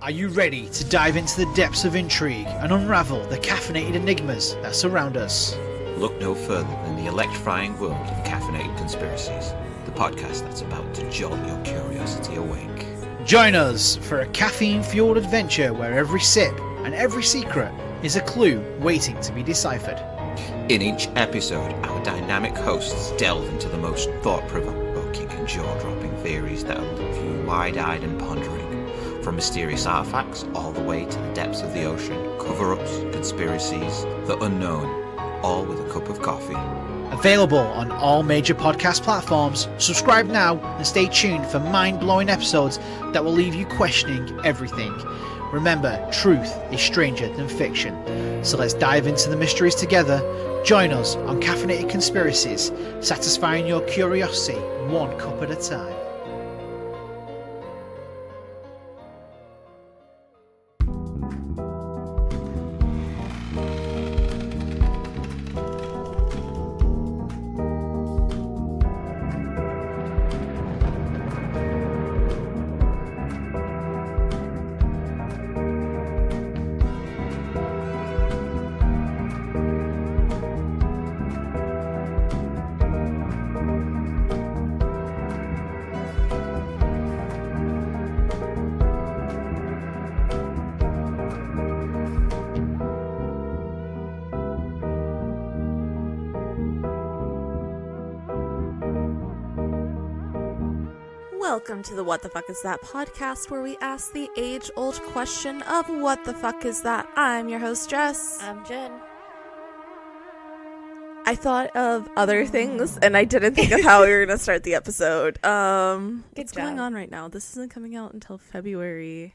Are you ready to dive into the depths of intrigue and unravel the caffeinated enigmas that surround us? Look no further than the electrifying world of caffeinated conspiracies, the podcast that's about to jolt your curiosity awake. Join us for a caffeine-fueled adventure where every sip and every secret is a clue waiting to be deciphered. In each episode, our dynamic hosts delve into the most thought-provoking and jaw-dropping theories that will leave you wide-eyed and pondering. From mysterious artifacts all the way to the depths of the ocean, cover-ups, conspiracies, the unknown, all with a cup of coffee. Available on all major podcast platforms. Subscribe now and stay tuned for mind-blowing episodes that will leave you questioning everything. Remember, truth is stranger than fiction. So let's dive into the mysteries together. Join us on Caffeinated Conspiracies, satisfying your curiosity one cup at a time. Welcome to the What the Fuck Is That podcast, where we ask the age-old question of what the fuck is that? I'm your host, Jess. I'm Jen. I thought of other things, and I didn't think of how we were going to start the episode. What's going on right now? This isn't coming out until February.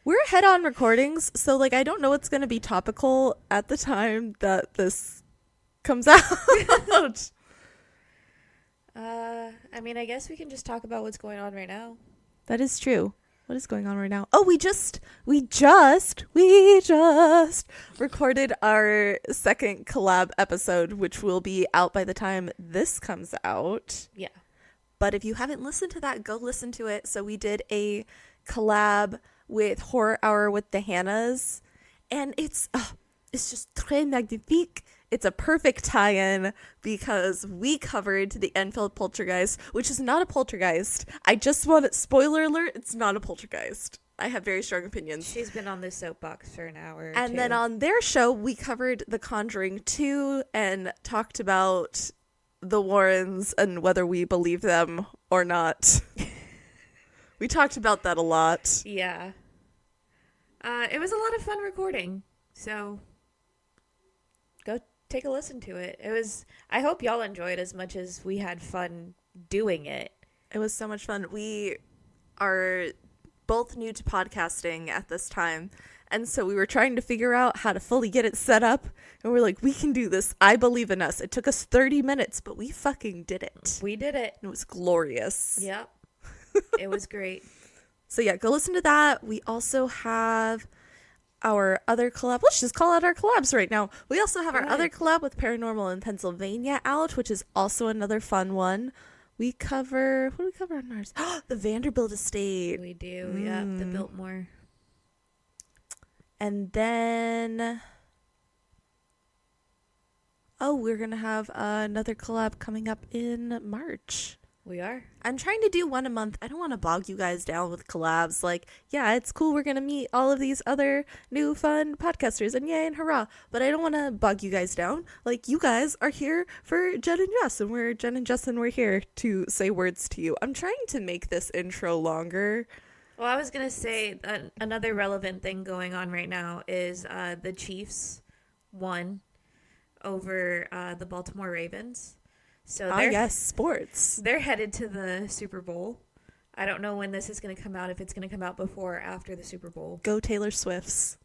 We're ahead on recordings, so, I don't know what's going to be topical at the time that this comes out. I guess we can just talk about what's going on right now. That is true. What is going on right now? Oh, we just recorded our second collab episode, which will be out by the time this comes out. Yeah. But if you haven't listened to that, go listen to it. So we did a collab with Horror Hour with the Hannahs, and it's just très magnifique. It's a perfect tie-in because we covered the Enfield poltergeist, which is not a poltergeist. I just want it, spoiler alert, it's not a poltergeist. I have very strong opinions. She's been on this soapbox for an hour or And two. then on their show, we covered The Conjuring 2 and talked about the Warrens and whether we believe them or not. We talked about that a lot. Yeah. It was a lot of fun recording, so go take a listen to it. I hope y'all enjoyed as much as we had fun doing it. It was so much fun. We are both new to podcasting at this time, and so we were trying to figure out how to fully get it set up, and we're like, we can do this. I believe in us. It took us 30 minutes, but we fucking did it. We did it. It was glorious. Yep. It was great. So yeah, go listen to that. We also have our other collab. Let's just call out our collabs right now. We also have our other collab with Paranormal in Pennsylvania out, which is also another fun one. We cover, what do we cover on ours? The Vanderbilt estate. We do, yeah, the Biltmore. And then, we're going to have another collab coming up in March. We are. I'm trying to do one a month. I don't want to bog you guys down with collabs. Yeah, it's cool. We're going to meet all of these other new fun podcasters and yay and hurrah. But I don't want to bog you guys down. You guys are here for Jen and Jess, and we're Jen and Jess, and we're here to say words to you. I'm trying to make this intro longer. Well, I was going to say another relevant thing going on right now is the Chiefs won over the Baltimore Ravens. So yes, sports. They're headed to the Super Bowl. I don't know when this is going to come out, if it's going to come out before or after the Super Bowl. Go Taylor Swifts.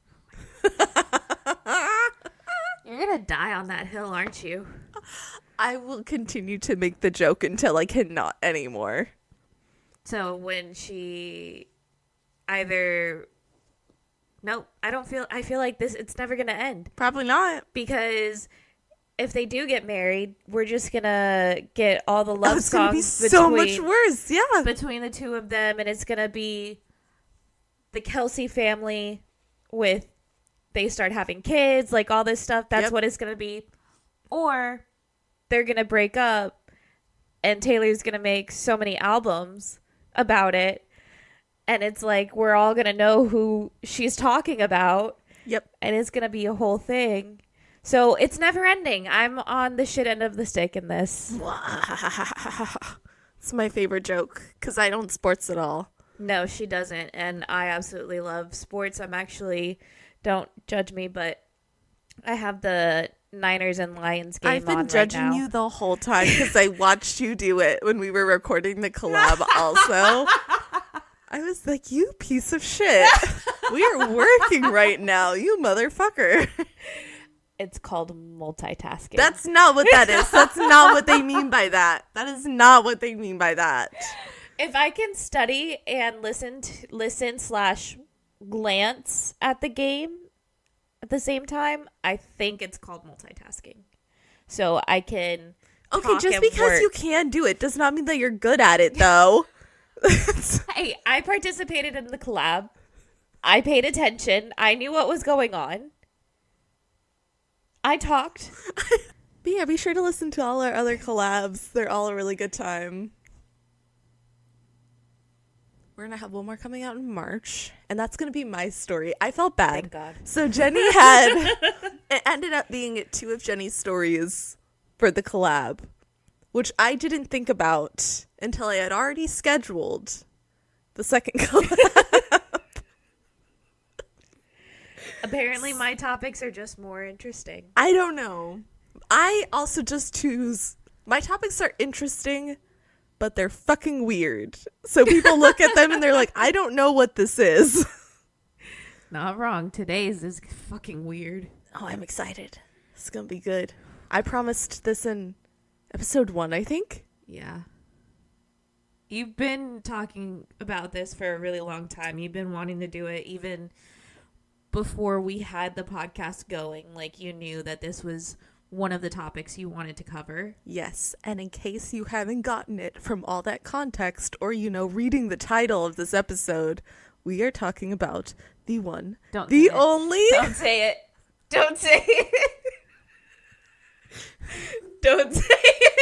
You're going to die on that hill, aren't you? I will continue to make the joke until I cannot anymore. So when she either... Nope, I feel like it's never going to end. Probably not. Because if they do get married, we're just gonna get all the love songs be so much worse. Yeah, between the two of them, and it's gonna be the Kelsey family with they start having kids, like all this stuff. That's what it's going to be. Or they're going to break up and Taylor's going to make so many albums about it. And it's like, we're all going to know who she's talking about. Yep. And it's going to be a whole thing. So it's never ending. I'm on the shit end of the stick in this. It's my favorite joke because I don't sports at all. No, she doesn't. And I absolutely love sports. I'm actually, don't judge me, but I have the Niners and Lions game on right now. I've been judging you the whole time because I watched you do it when we were recording the collab also. I was like, you piece of shit. We are working right now, you motherfucker. It's called multitasking. That's not what that is. That's not what they mean by that. That is not what they mean by that. If I can study and listen / glance at the game at the same time, I think it's called multitasking. So I can Okay, just because you can do it does not mean that you're good at it, though. Hey, I participated in the collab. I paid attention. I knew what was going on. I talked. But yeah, be sure to listen to all our other collabs. They're all a really good time. We're going to have one more coming out in March, and that's going to be my story. I felt bad. Thank God. So Jenny had, it ended up being 2 of Jenny's stories for the collab, which I didn't think about until I had already scheduled the second collab. Apparently my topics are just more interesting. I don't know. I also just choose, my topics are interesting, but they're fucking weird. So people look at them and they're like, I don't know what this is. Not wrong. Today's is fucking weird. Oh, I'm excited. It's going to be good. I promised this in episode 1, I think. Yeah. You've been talking about this for a really long time. You've been wanting to do it even before we had the podcast going. Like, you knew that this was one of the topics you wanted to cover. Yes, and in case you haven't gotten it from all that context or, reading the title of this episode, we are talking about the one, the only... Don't say it. Don't say it. Don't say it.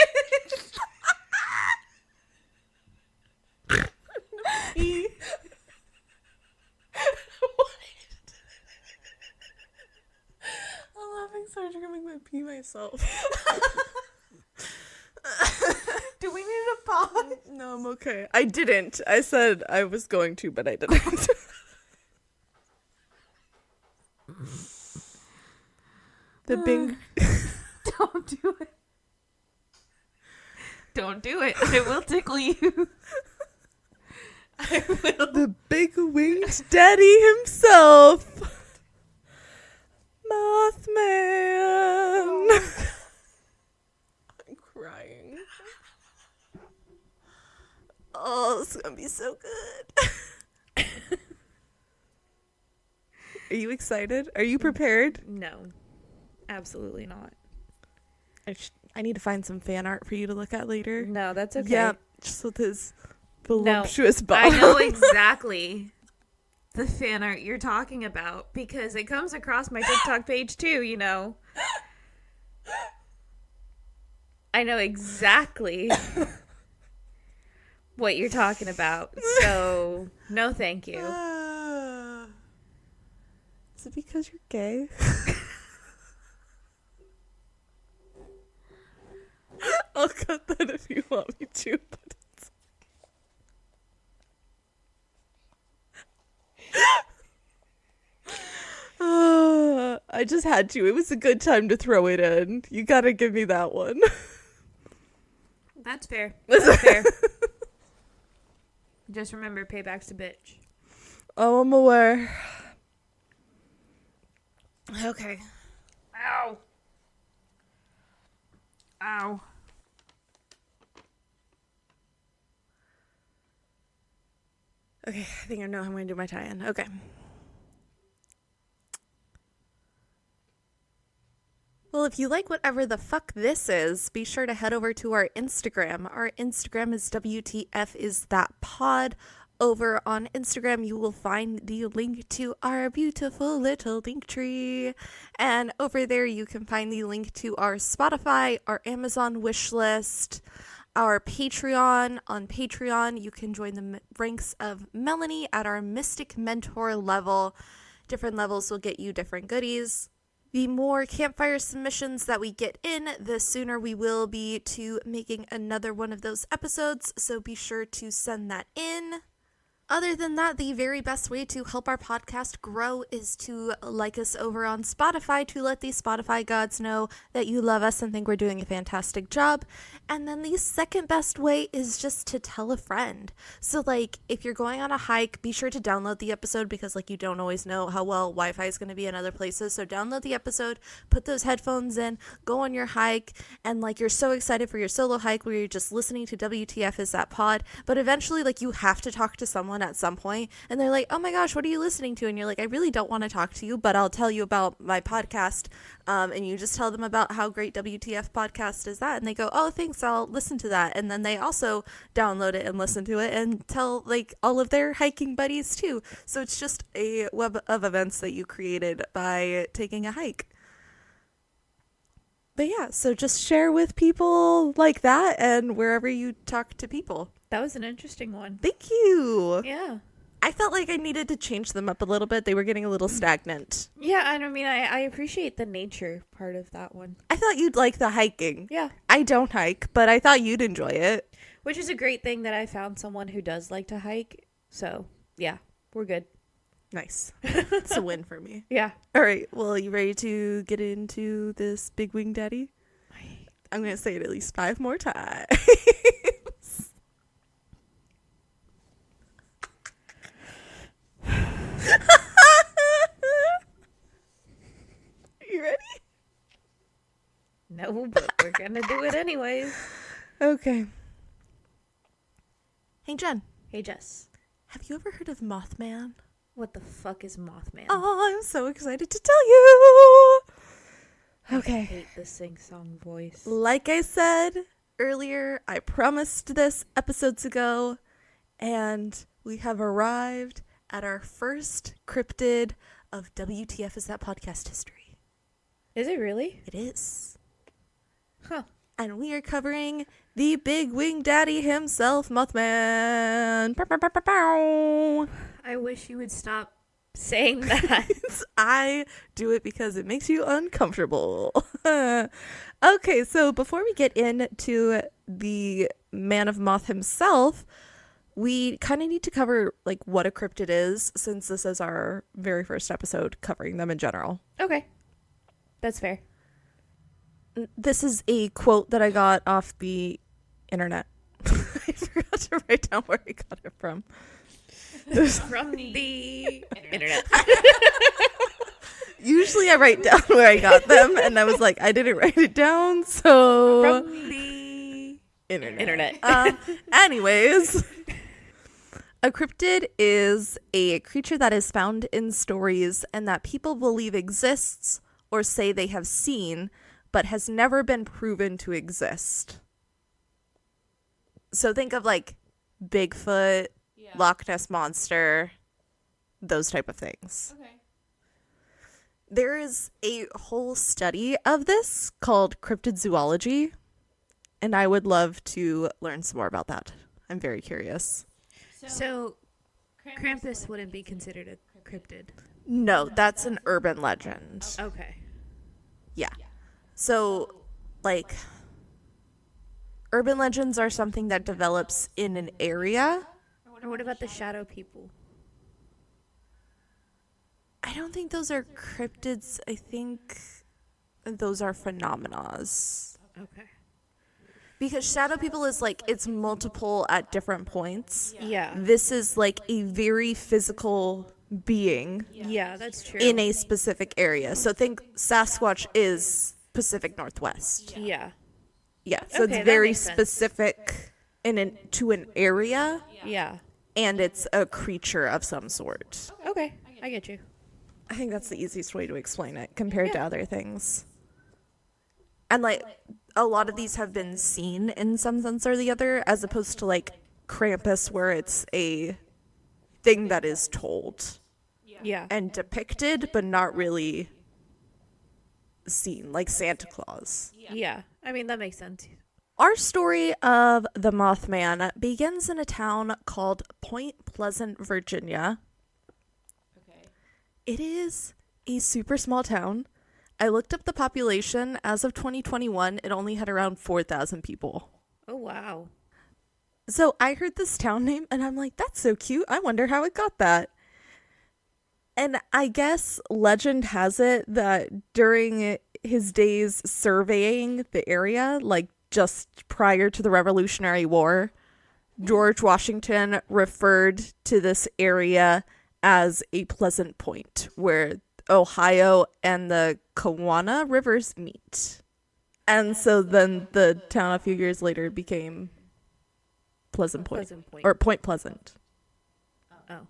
I'm laughing so hard, I'm gonna make me pee myself. Do we need a pause? No, I'm okay. I didn't. I said I was going to, but I didn't. The Bing. Don't do it. Don't do it. I will tickle you. I will. The big winged daddy himself. Mothman. I'm crying. Oh, it's gonna be so good. Are you excited? Are you prepared? No, absolutely not. I need to find some fan art for you to look at later. No, that's okay. Yeah, just with his voluptuous I bottom. know exactly the fan art you're talking about because it comes across my TikTok page too, I know exactly what you're talking about. So, no thank you. Is it because you're gay? I'll cut that if you want me to, but it's... I just had to. It was a good time to throw it in. You gotta give me that one. That's fair. That's fair. Just remember, payback's a bitch. Oh, I'm aware. Okay. Ow. Ow. Okay, I think I know how I'm going to do my tie-in. Okay. Well, if you like whatever the fuck this is, be sure to head over to our Instagram. Our Instagram is WTF Is That Pod. over on Instagram, you will find the link to our beautiful little link tree. And over there, you can find the link to our Spotify, our Amazon wish list, our Patreon. On Patreon, you can join the ranks of Melanie at our Mystic Mentor level. Different levels will get you different goodies. The more campfire submissions that we get in, the sooner we will be to making another one of those episodes, so be sure to send that in. Other than that, the very best way to help our podcast grow is to like us over on Spotify, to let the Spotify gods know that you love us and think we're doing a fantastic job. And then the second best way is just to tell a friend. So like if you're going on a hike, be sure to download the episode, because like you don't always know how well Wi-Fi is going to be in other places. So download the episode, put those headphones in, go on your hike, and like you're so excited for your solo hike where you're just listening to WTF Is That Pod. But eventually like you have to talk to someone at some point, and they're like, oh my gosh, what are you listening to? And you're like, I really don't want to talk to you, but I'll tell you about my podcast. And you just tell them about how great WTF podcast is that, and they go, oh thanks, I'll listen to that. And then they also download it and listen to it and tell like all of their hiking buddies too. So it's just a web of events that you created by taking a hike. But yeah, so just share with people like that and wherever you talk to people. That was an interesting one. Thank you. Yeah. I felt like I needed to change them up a little bit. They were getting a little stagnant. Yeah, and I mean, I appreciate the nature part of that one. I thought you'd like the hiking. Yeah. I don't hike, but I thought you'd enjoy it. Which is a great thing that I found someone who does like to hike. So, yeah, we're good. Nice. It's a win for me. Yeah. All right. Well, you ready to get into this big wing daddy? I'm going to say it at least 5 more times. You ready? No, but we're going to do it anyways. Okay. Hey, Jen. Hey, Jess. Have you ever heard of Mothman? What the fuck is Mothman? Oh, I'm so excited to tell you. Okay. I hate the sing-song voice. Like I said earlier, I promised this episodes ago, and we have arrived at our first cryptid of WTF Is That Podcast history. Is it really? It is. Huh. And we are covering the big wing daddy himself, Mothman. Bow, bow, bow, bow, bow. I wish you would stop saying that. I do it because it makes you uncomfortable. Okay, so before we get into the Man of Moth himself, we kind of need to cover like what a cryptid is, since this is our very first episode covering them in general. Okay. That's fair. This is a quote that I got off the internet. I forgot to write down where I got it from. From the internet. Usually I write down where I got them, and I was like, I didn't write it down, so... From the internet. Anyways, a cryptid is a creature that is found in stories and that people believe exists or say they have seen, but has never been proven to exist. So think of like Bigfoot, Loch Ness Monster, those type of things. Okay. There is a whole study of this called cryptid zoology, and I would love to learn some more about that. I'm very curious. So Krampus wouldn't be considered a cryptid. No, that's an urban legend. Okay. Yeah. So, like, urban legends are something that develops in an area. Or what about the shadow people? I don't think those are cryptids. I think those are phenomenas. Okay. Because shadow people is like, it's multiple at different points. Yeah. This is like a very physical being Yeah, that's true. in a specific area. So think Sasquatch is Pacific Northwest. Yeah. Yeah, so Okay, it's that very makes sense. specific to an area, Yeah. and it's a creature of some sort. Okay. I get you. I think that's the easiest way to explain it compared to other things. And like a lot of these have been seen in some sense or the other, as opposed to like Krampus, where it's a thing that is told Yeah. and depicted, but not really seen, like Santa Claus. Yeah. I mean, that makes sense. Our story of the Mothman begins in a town called Point Pleasant, Virginia. Okay. It is a super small town. I looked up the population. As of 2021, it only had around 4,000 people. Oh, wow. So I heard this town name and I'm like, that's so cute. I wonder how it got that. And I guess legend has it that during his days surveying the area, like just prior to the Revolutionary War, George Washington referred to this area as a pleasant point where Ohio and the Kawana rivers meet. And so then the town a few years later became Pleasant Point. Or Point Pleasant. Oh.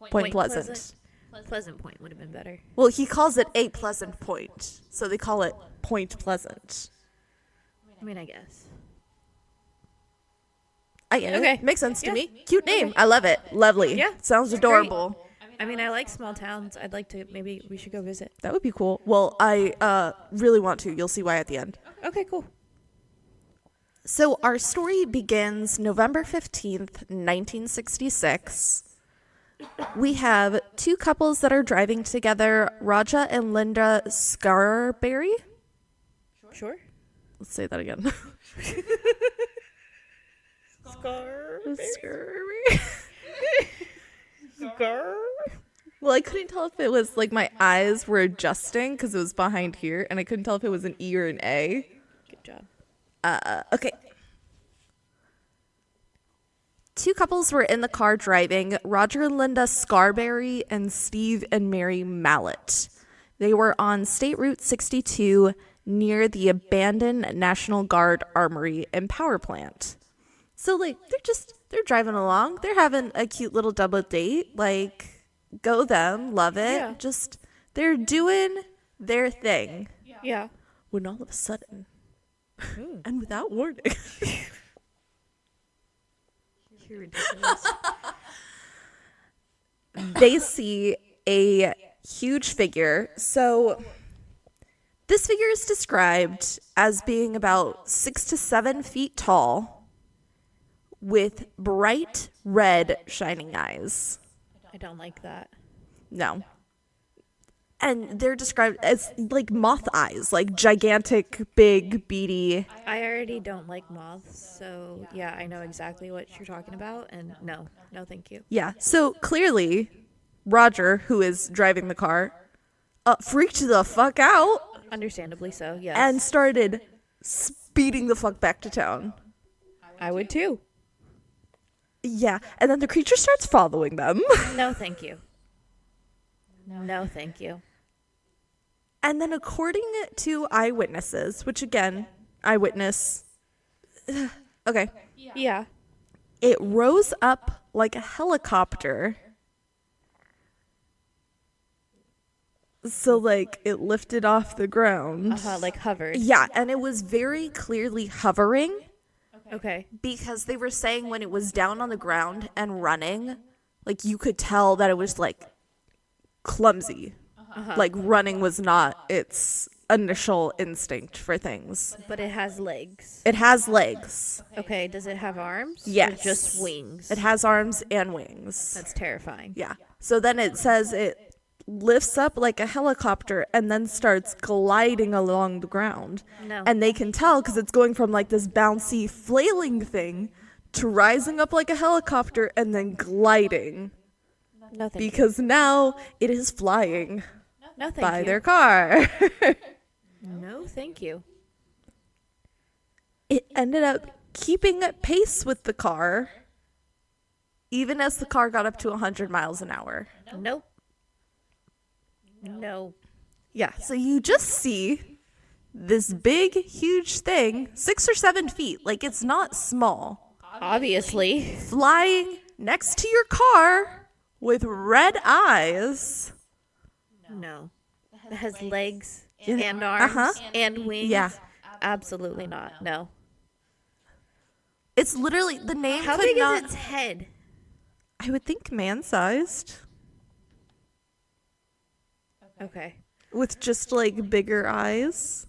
Point Pleasant. Pleasant Point would have been better. Well, he calls it a pleasant point, so they call it Point Pleasant. I mean, I guess. I get Okay. it. Makes sense to Yeah. me. Cute name. I love it. Lovely. Yeah. Sounds adorable. I mean, I like small towns. I'd like to, maybe we should go visit. That would be cool. Well, I really want to. You'll see why at the end. Okay, cool. So our story begins November 15th, 1966. We have two couples that are driving together, Raja and Linda Scarberry. Sure. Let's say that again. Scarberry. Well, I couldn't tell if it was like my eyes were adjusting because it was behind here, and I couldn't tell if it was an E or an A. Good job. Okay. Two couples were in the car driving, Roger and Linda Scarberry and Steve and Mary Mallett. They were on State Route 62 near the abandoned National Guard Armory and Power Plant. So, like, they're driving along. They're having a cute little double date. Like, go them, love it. Yeah. Just, they're doing their thing. Yeah. When all of a sudden, and without warning, You're ridiculous. they see a huge figure. So this figure is described as being about 6 to 7 feet tall with bright red shining eyes. I don't like that. No. And they're described as like moth eyes, like gigantic, big, beady. I already don't like moths, so yeah, I know exactly what you're talking about, and no, thank you. Yeah. So clearly, Roger, who is driving the car, freaked the fuck out Understandably so, yes. and started speeding the fuck back to town. I would too. Yeah. And then the creature starts following them. No, thank you. No, thank you. And then according to eyewitnesses, which again, eyewitness, okay, Yeah. it rose up like a helicopter. So like it lifted off the ground. Like hovered. Yeah, and it was very clearly hovering Okay. because they were saying when it was down on the ground and running, like you could tell that it was like clumsy. Like running was not its initial instinct for things. But it has legs. It has legs. Okay, does it have arms? Or Yes. just wings? It has arms and wings. That's terrifying. Yeah. So then it says it lifts up like a helicopter and then starts gliding along the ground. No. And they can tell because it's going from like this bouncy flailing thing to rising up like a helicopter and then gliding No, thank because now it is flying you. No, thank by you. their car. No, thank you. It ended up keeping pace with the car even as the car got up to 100 miles an hour. Nope. No. Yeah, so you just see this big, huge thing, 6 or 7 feet, like it's not small, Obviously. flying next to your car with red eyes. No. It has legs Yeah. and arms Uh-huh. and wings. Yeah. Absolutely not. No. It's literally, the name How could big not, is its head? I I would think man-sized. Okay. With just, like, bigger eyes.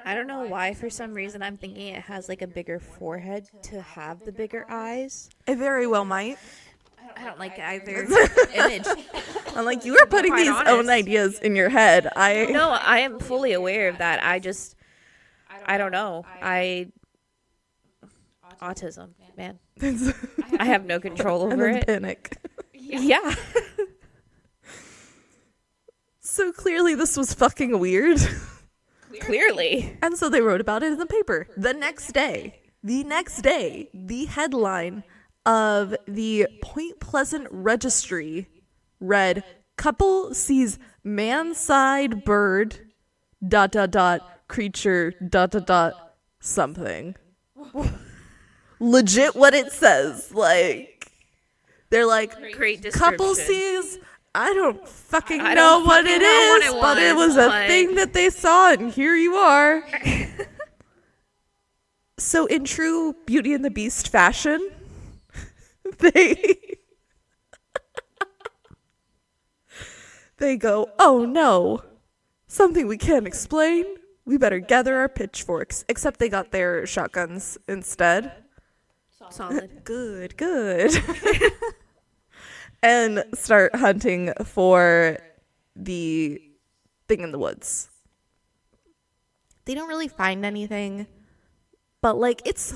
I don't know why, for some reason, I'm thinking it has, like, a bigger forehead to have the bigger eyes. It very well might. I don't like either image. I'm like, you are putting Quite these honest. own ideas in your head. No, I am fully aware of that. I don't know. Autism, man. I have no control over and then it. panic. Yeah. So clearly this was fucking weird. Clearly. And so they wrote about it in the paper. The next day, the headline of the Point Pleasant Registry read, "Couple sees man-side bird, ... creature, ... something." Legit what it says. Like, they're like, Great description. couple sees... I don't fucking I know don't what fucking it know what is, it but it was was, a but- thing that they saw, and here you are. So in true Beauty and the Beast fashion, they go, "Oh no, something we can't explain. We better gather our pitchforks." Except they got their shotguns instead. Solid. Good. And start hunting for the thing in the woods. They don't really find anything, but like it's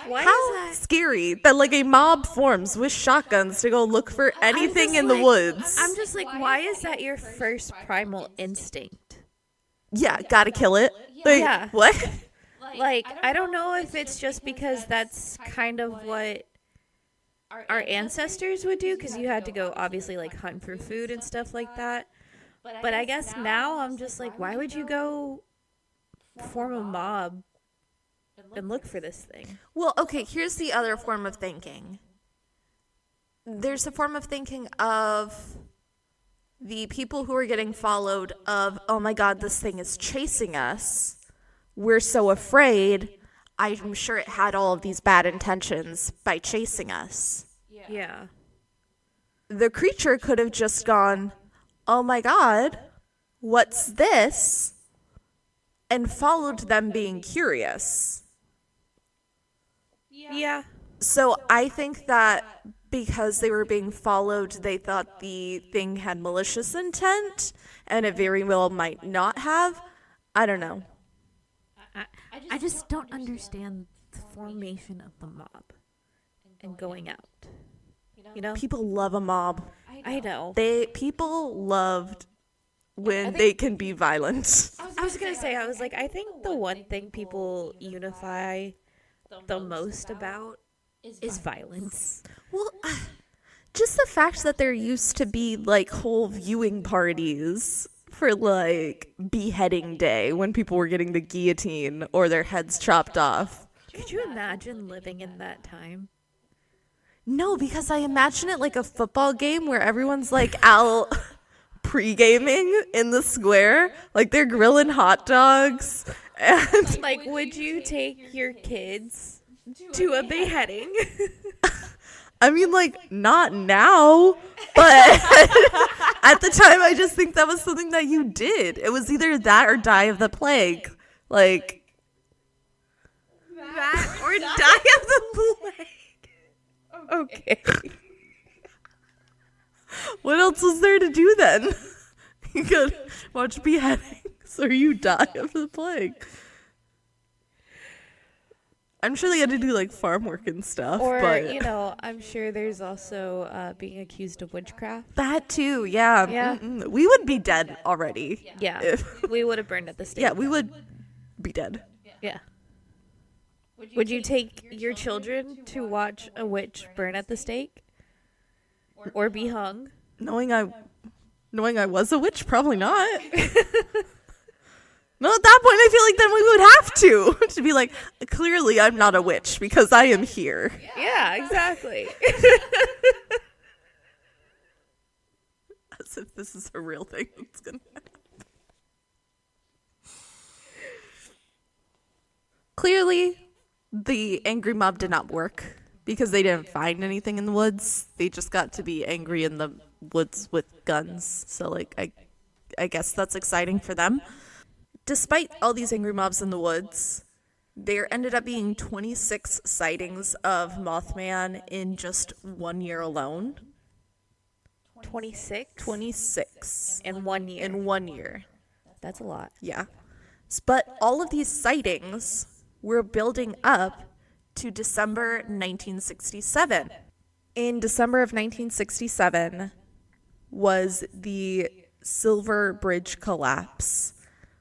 Why how scary that like a mob forms with shotguns to go look for anything just in the like- woods. I'm just like, why is that your first primal instinct? Yeah, gotta kill it. Like, Yeah. what? Like, I don't know if it's just because that's kind of what our ancestors would do, because you had to go obviously like hunt for food and stuff like that. But I guess now I'm just like, why would you go form a mob and look for this thing? Well, okay, here's the other form of thinking. There's a form of thinking of the people who are getting followed of, "Oh my god, this thing is chasing us. We're so afraid. I'm sure it had all of these bad intentions by chasing us." Yeah. The creature could have just gone, "Oh my god, what's this?" and followed them being curious. Yeah. So I think that because they were being followed, they thought the thing had malicious intent, and it very well might not have. I don't know. I just don't understand the formation of the mob and going out. You know? People love a mob. I know. People loved when they can be violent. I was gonna say, I think the one thing people unify the most about is violence. Well, just the fact that there used to be like whole viewing parties for like beheading day when people were getting the guillotine or their heads chopped off. Could you imagine living in that time? No, because I imagine it like a football game where everyone's like out pre-gaming in the square, like they're grilling hot dogs, and Like, would you take your kids to a beheading? I mean, like, not now, but at the time, I just think that was something that you did. It was either that or die of the plague. Like, That or die of the plague. Okay. what else was there to do then? You could watch beheadings or you die of the plague. I'm sure they had to do, like, farm work and stuff. Or, but you know, I'm sure there's also being accused of witchcraft. that too, yeah. Yeah. Mm-mm. We would be dead already. Yeah. If- We would have burned at the stake. Yeah, we would be dead. Yeah. Would you take your children to watch a witch burn at the stake? Or be hung? Knowing I was a witch, probably not. No, at that point, I feel like then we would have to be like, clearly I'm not a witch because I am here. Yeah, exactly. As if this is a real thing that's gonna happen. Clearly, the angry mob did not work. because they didn't find anything in the woods. They just got to be angry in the woods with guns. So, like, I guess that's exciting for them. Despite all these angry mobs in the woods, there ended up being 26 sightings of Mothman in just 1 year alone. 26? 26. In 1 year. In 1 year. That's a lot. Yeah. But all of these sightings were building up to December 1967. In December of 1967 was the Silver Bridge collapse,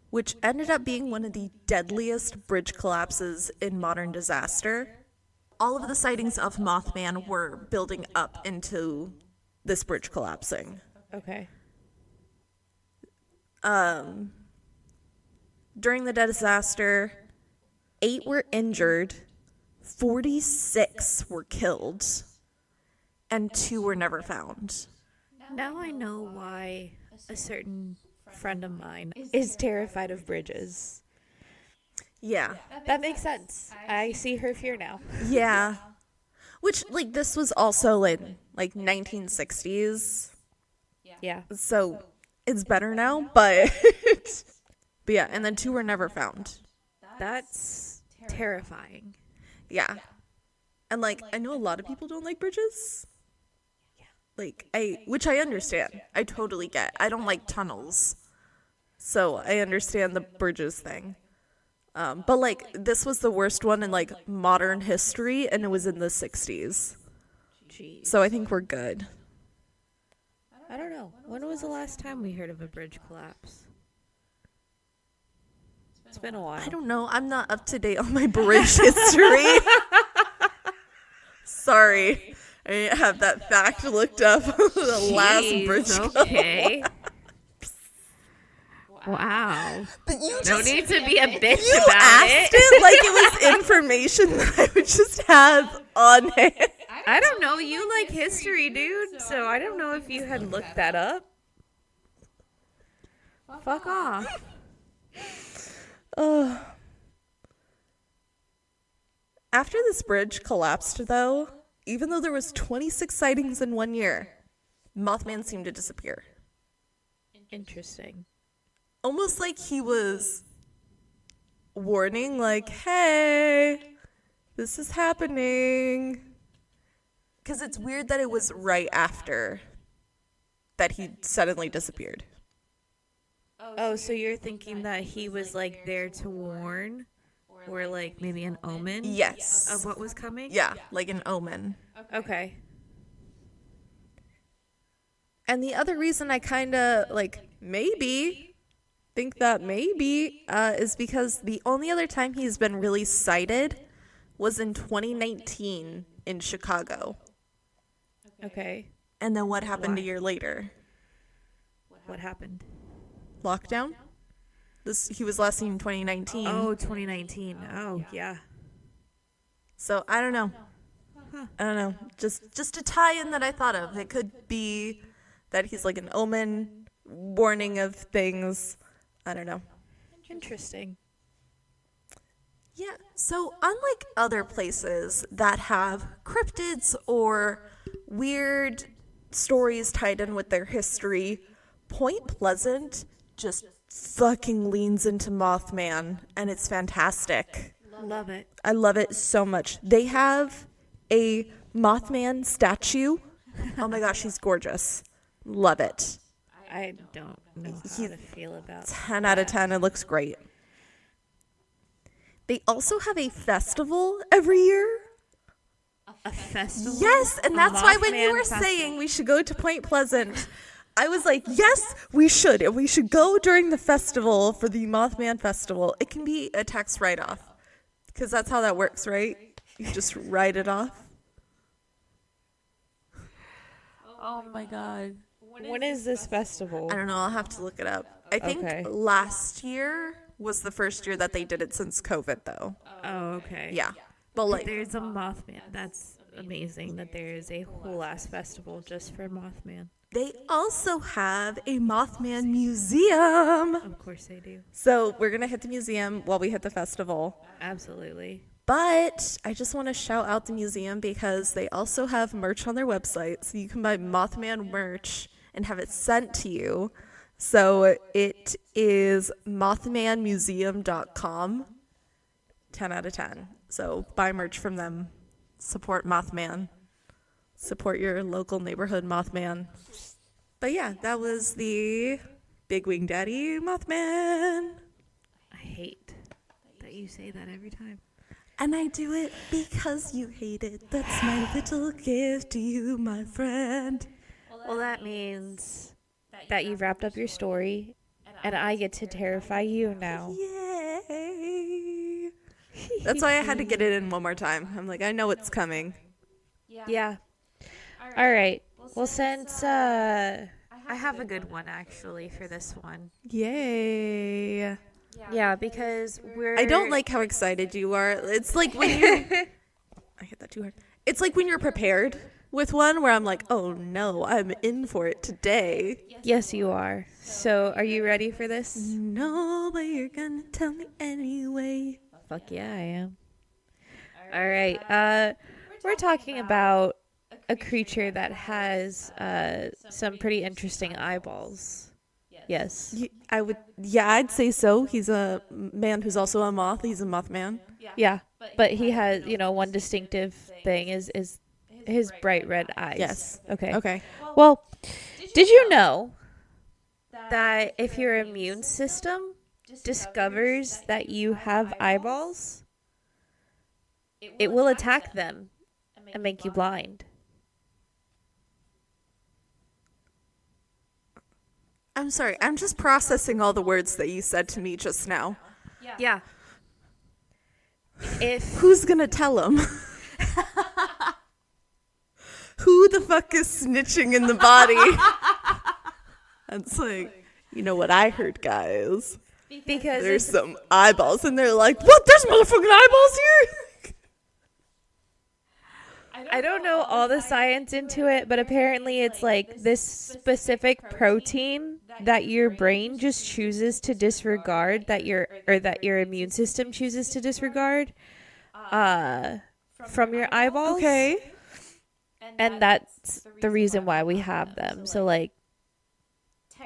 which ended up being one of the deadliest bridge collapses in modern disaster. All of the sightings of Mothman were building up into this bridge collapsing. Okay. During the disaster, 8 were injured, 46 were killed, and 2 were never found. Now I know why a certain friend of mine is terrified of bridges. Yeah. That makes sense. I see her fear now. Yeah. Which, like, this was also in, like, 1960s. Yeah. So, it's better now, but... but yeah, and then 2 were never found. That's terrifying. Yeah. And, like, I know a lot of people don't like bridges. Like, which I understand. I totally get. I don't like tunnels. So, I understand the bridges thing. But, like, this was the worst one in, like, modern history, and it was in the 60s. Jeez. So, I think we're good. I don't know. When was the last time we heard of a bridge collapse? It's been a while. I don't know. I'm not up to date on my bridge history. Sorry. I didn't have that fact looked up. The last bridge okay. Wow. But you No need to be a bitch you about asked it like it was information that I would just have on hand. I don't know. You like history, dude. So I don't know if you had looked that up. Fuck off. After this bridge collapsed, though, even though there was 26 sightings in 1 year, Mothman seemed to disappear. Interesting. Almost like he was warning, like, hey, this is happening. Because it's weird that it was right after that he suddenly disappeared. Oh, so you're thinking that he was like there to warn, or like maybe an omen? Yes. Of what was coming? Yeah, like an omen. Okay. And the other reason I kind of, like, maybe think that maybe is because the only other time he's been really sighted was in 2019 in Chicago. Okay. And then what happened Why? a year later? What happened? Lockdown? He was last seen in 2019. Oh, 2019. Oh, yeah. So I don't know. I don't know. Just a tie-in that I thought of. It could be that he's like an omen, warning of things. I don't know. Interesting. Yeah. So unlike other places that have cryptids or weird stories tied in with their history, Point Pleasant just fucking leans into Mothman, and it's fantastic. Love it. I love it so much. They have a Mothman statue. Oh my gosh, he's gorgeous. Love it. I don't know how to feel about 10 out of 10. It looks great. They also have a festival every year. a festival. Yes, and that's why when you Mothman were festival. saying we should go to Point Pleasant, I was like, yes, we should. And we should go during the festival for the Mothman Festival. It can be a tax write-off because that's how that works, right? You just write it off. Oh my god. When is this festival? I don't know. I'll have to look it up. I think Okay. last year was the first year that they did it since COVID, though. Oh, okay. Yeah. But like, There's a Mothman. That's amazing that there is a whole ass festival just for Mothman. they also have a Mothman museum. Of course they do. So we're going to hit the museum while we hit the festival. Absolutely. But I just want to shout out the museum because they also have merch on their website. So you can buy Mothman merch and have it sent to you. So it is mothmanmuseum.com. 10 out of 10. So buy merch from them. Support Mothman. Support your local neighborhood Mothman. But yeah, that was the Big Wing Daddy Mothman. I hate that you say that every time. And I do it because you hate it. That's my little gift to you, my friend. Well, that means that you've wrapped up your story, and I get to terrify you now. Yay! That's why I had to get it in one more time. I'm like, I know it's coming. Yeah. All right. Well, since I have a good one actually for this one. Yay! Yeah, because I don't like how excited you are. It's like when you... I hit that too hard. It's like when you're prepared with one where I'm like, oh no, I'm in for it today. Yes, you are. So, are you ready for this? No, but you're gonna tell me anyway. Fuck yeah, I am. All right. We're talking about a creature that has some pretty interesting eyeballs. Yes. I'd say so. He's a man who's also a moth. He's a Mothman. Yeah. But he has, one distinctive thing is his bright red eyes. Yes. Okay. Well, did you know that if your immune system discovers that you have eyeballs, it will attack them and make you blind? I'm sorry. I'm just processing all the words that you said to me just now. Yeah. Who's gonna tell him? Who the fuck is snitching in the body? It's like, you know what I heard, guys? Because there's some eyeballs, and they're like, what? There's motherfucking eyeballs here? I don't know all the science into it, but apparently it's like this specific protein that your brain just chooses to disregard, that your immune system chooses to disregard from your eyeballs. Okay. And that's the reason why we have them. So like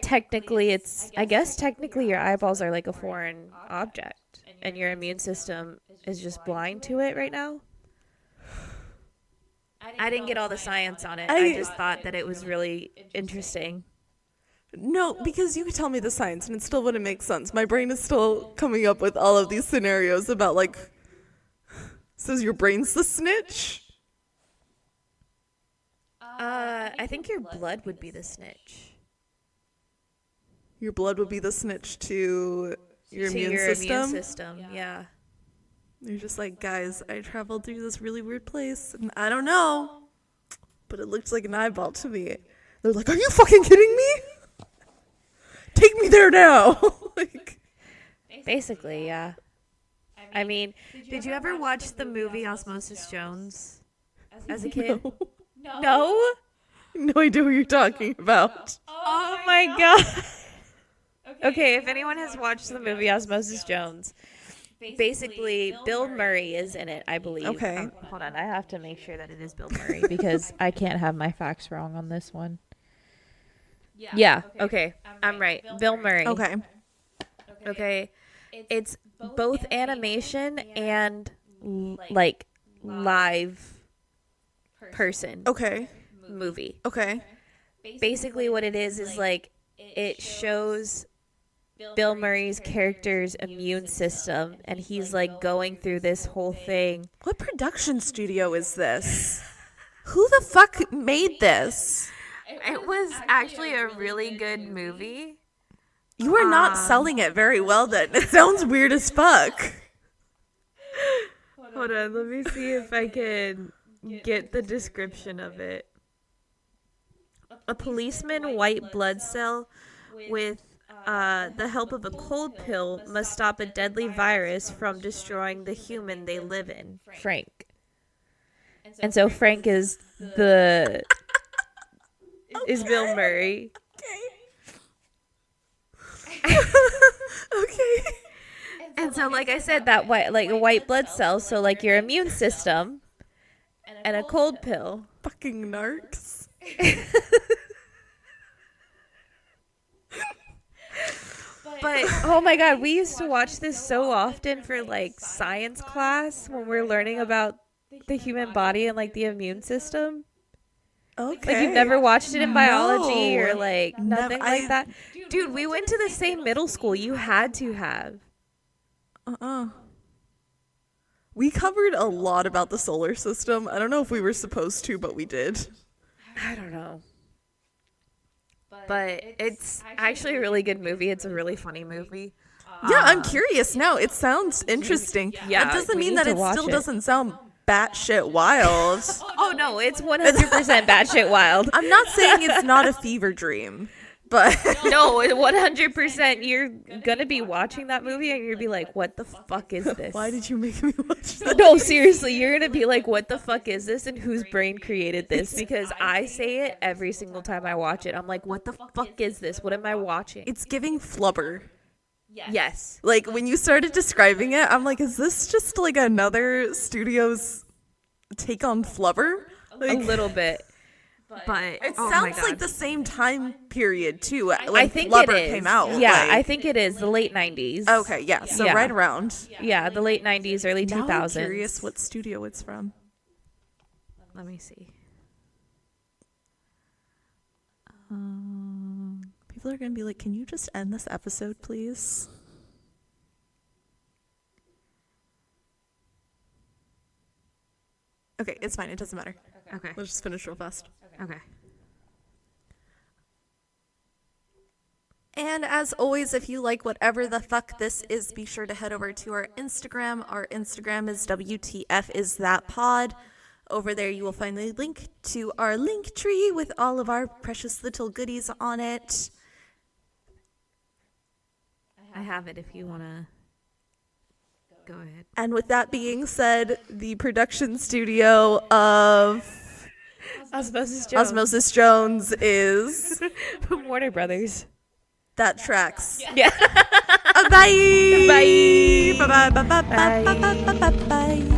technically your eyeballs are like a foreign object and your immune system is just blind to it right now. I didn't get all the science on it. I just thought that it was really interesting. No, because you could tell me the science and it still wouldn't make sense. My brain is still coming up with all of these scenarios about like, says your brain's the snitch? I think your blood would be the snitch. Your blood would be the snitch to your immune system? Yeah. You're just like, guys, I traveled through this really weird place, and I don't know, but it looked like an eyeball to me. They're like, are you fucking kidding me? Take me there now. Like, basically, yeah. I mean, did you ever watch the movie Osmosis Jones as a kid? No? No idea what you're talking about. Oh my god. Okay, if anyone has watched the movie Osmosis Jones, basically Bill Murray is in it, I believe. Okay. Hold on, I have to make sure that it is Bill Murray because I can't have my facts wrong on this one. Yeah, okay. I'm right. Bill Murray. Okay. It's both animation and like live person movie. Okay. Basically what it is like it shows Bill Murray's character's immune system and he's like going through this whole thing. What production studio is this? Who the fuck made this? It was actually a really good movie. You are not selling it very well then. It sounds weird as fuck. Hold on, let me see if I can get the description of it. A policeman white blood cell with the help of a cold pill must stop a deadly virus from destroying the human they live in. Frank. And so Frank is Bill Murray. Okay. And so, like I said, that white, like a white blood cell, so like your immune system, and a cold pill. Fucking narcs. But oh my god, we used to watch this so often for like science class when we're learning about the human body and like the immune system. Okay. Like you've never watched it in biology No. or like nothing I- like that. Dude, we went to the same middle school. You had to have. We covered a lot about the solar system. I don't know if we were supposed to, but we did. I don't know. But it's actually a really good movie. It's a really funny movie. Yeah, I'm curious now. It sounds interesting. Yeah, that doesn't we mean need that to it watch still it. doesn't sound batshit wild. Oh no, it's 100% batshit wild. I'm not saying it's not a fever dream, but No, 100%. You're gonna be watching that movie and you're gonna be like, "What the fuck is this?" why did you make me watch that? No, seriously, you're gonna be like, "What the fuck is this?" and whose brain created this? Because I say it every single time I watch it. I'm like, "What the fuck is this? What am I watching?" It's giving flubber. Yes. Like when you started describing it, I'm like, is this just like another studio's take on flubber? A Like, little bit. But it oh my sounds God. like the same time period too. When I think flubber it is. came out. Yeah, like- I think it is the late 90s. Okay, yeah. So Yeah. right around. Yeah, the late 90s, early Now 2000s. I'm curious what studio it's from. Let me see. People are gonna be like, "Can you just end this episode, please?" Okay, it's fine. It doesn't matter. Okay. Let's just finish real fast. Okay. And as always, if you like whatever the fuck this is, be sure to head over to our Instagram. Our Instagram is WTF Is That Pod. Over there, you will find the link to our link tree with all of our precious little goodies on it. I have it if you want to go ahead. And with that being said, the production studio of Osmosis Jones. Osmosis Jones is Warner Brothers. That Tracks. Yeah. Bye. Bye. Bye. Bye. Bye. Bye. Bye. Bye. Bye. Bye.